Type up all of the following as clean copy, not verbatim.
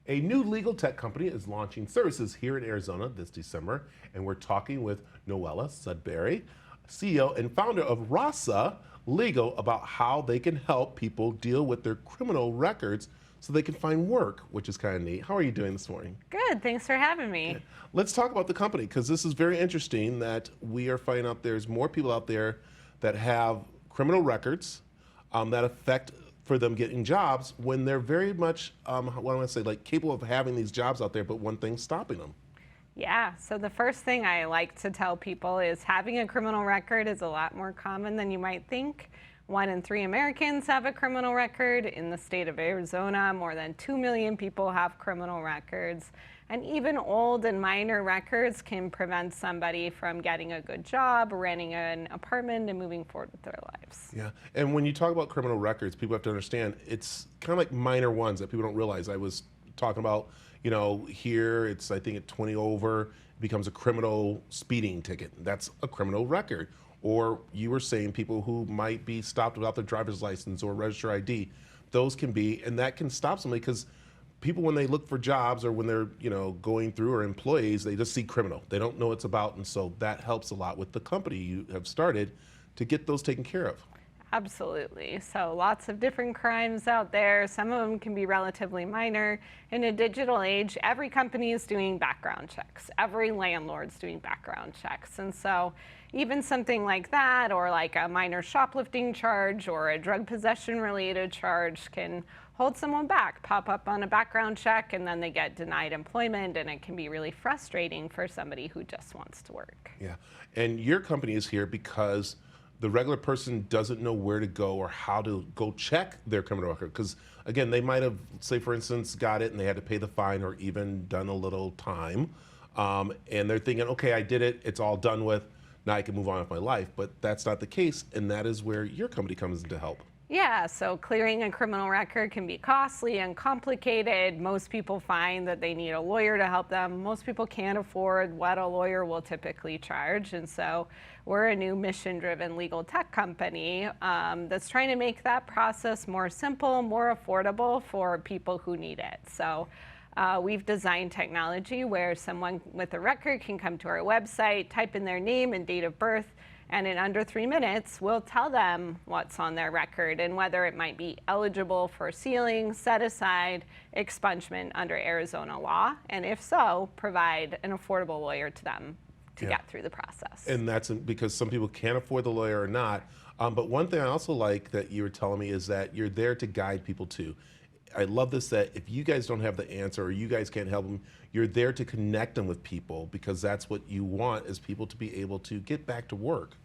A new legal tech company is launching services here in Arizona this December, and we're talking with Noella Sudbury, CEO and founder of Rasa Legal, about how they can help people deal with their criminal records so they can find work, which is kind of neat. How are you doing this morning? Good, thanks for having me. Good. Let's talk about the company, because this is very interesting that we are finding out there's more people out there that have criminal records that affect for them getting jobs when they're very much, what do I want to say, like capable of having these jobs out there, but one thing's stopping them. Yeah, so the first thing I like to tell people is having a criminal record is a lot more common than you might think. 1 in 3 Americans have a criminal record. In the state of Arizona, more than 2 million people have criminal records. And even old and minor records can prevent somebody from getting a good job, renting an apartment, and moving forward with their lives. Yeah, and when you talk about criminal records, people have to understand it's kind of like minor ones that people don't realize. I was talking about, you know, here it's, I think at 20 over, it becomes a criminal speeding ticket. That's a criminal record. Or you were saying people who might be stopped without their driver's license or registered ID. Those can be, and that can stop somebody, because people, when they look for jobs or when they're, you know, going through, or employees, they just see criminal. They don't know what it's about, and so that helps a lot with the company you have started to get those taken care of. Absolutely. So lots of different crimes out there. Some of them can be relatively minor. In a digital age, every company is doing background checks. Every landlord's doing background checks. And so even something like that, or like a minor shoplifting charge or a drug possession related charge, can hold someone back, pop up on a background check, and then they get denied employment, and it can be really frustrating for somebody who just wants to work. Yeah, and your company is here because the regular person doesn't know where to go or how to go check their criminal record. Because again, they might have, say for instance, got it and they had to pay the fine or even done a little time. And they're thinking, okay, I did it, it's all done with, now I can move on with my life. But that's not the case, and that is where your company comes in to help. Yeah, so clearing a criminal record can be costly and complicated. Most people find that they need a lawyer to help them. Most people can't afford what a lawyer will typically charge. And so we're a new mission-driven legal tech company that's trying to make that process more simple, more affordable for people who need it. So we've designed technology where someone with a record can come to our website, type in their name and date of birth, and in under 3 minutes, we'll tell them what's on their record and whether it might be eligible for sealing, set aside, expungement under Arizona law, and if so, provide an affordable lawyer to them to get through the process. And that's because some people can't afford the lawyer or not. But one thing I also like that you were telling me is that you're there to guide people too. I love this, that if you guys don't have the answer or you guys can't help them, you're there to connect them with people, because that's what you want, is people to be able to get back to work.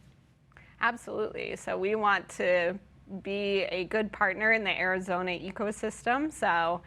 Absolutely. So we want to be a good partner in the Arizona ecosystem. So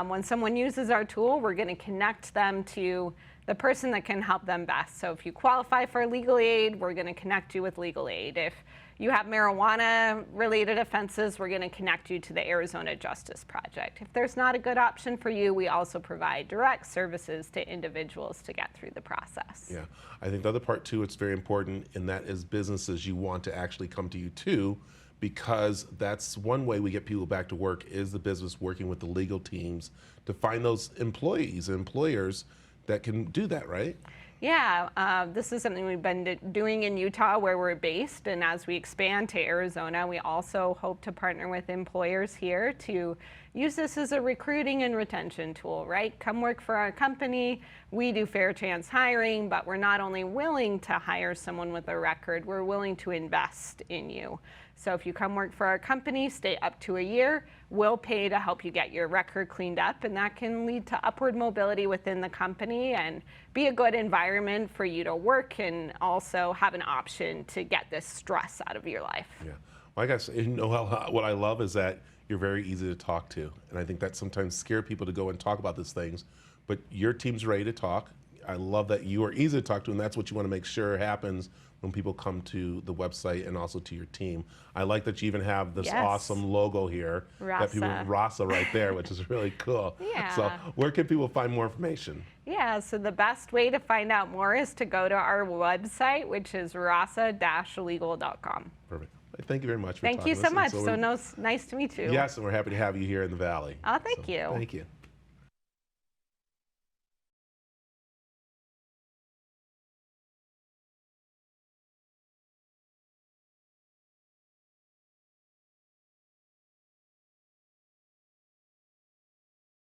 when someone uses our tool, we're going to connect them to the person that can help them best. So if you qualify for legal aid, we're going to connect you with legal aid. If you have marijuana-related offenses, we're going to connect you to the Arizona Justice Project. If there's not a good option for you, we also provide direct services to individuals to get through the process. Yeah, I think the other part too, it's very important, and that is businesses you want to actually come to you too, because that's one way we get people back to work, is the business working with the legal teams to find those employees and employers that can do that, right? Yeah, this is something we've been doing in Utah, where we're based, and as we expand to Arizona, we also hope to partner with employers here to use this as a recruiting and retention tool, right? Come work for our company. We do fair chance hiring, but we're not only willing to hire someone with a record, we're willing to invest in you. So if you come work for our company, stay up to a year, we'll pay to help you get your record cleaned up, and that can lead to upward mobility within the company and be a good environment for you to work, and also have an option to get this stress out of your life. Yeah, well, I guess, you know, what I love is that you're very easy to talk to, and I think that sometimes scare people to go and talk about these things, but your team's ready to talk. I love that you are easy to talk to, and that's what you want to make sure happens when people come to the website and also to your team. I like that you even have this awesome logo here. Rasa. That people, Rasa right there, which is really cool. Yeah. So where can people find more information? Yeah, so the best way to find out more is to go to our website, which is rasa-legal.com. Perfect. Thank you very much for Thank talking you to so us. much. So nice to meet you. yes, and we're happy to have you here in the Valley. Oh, thank you. Thank you.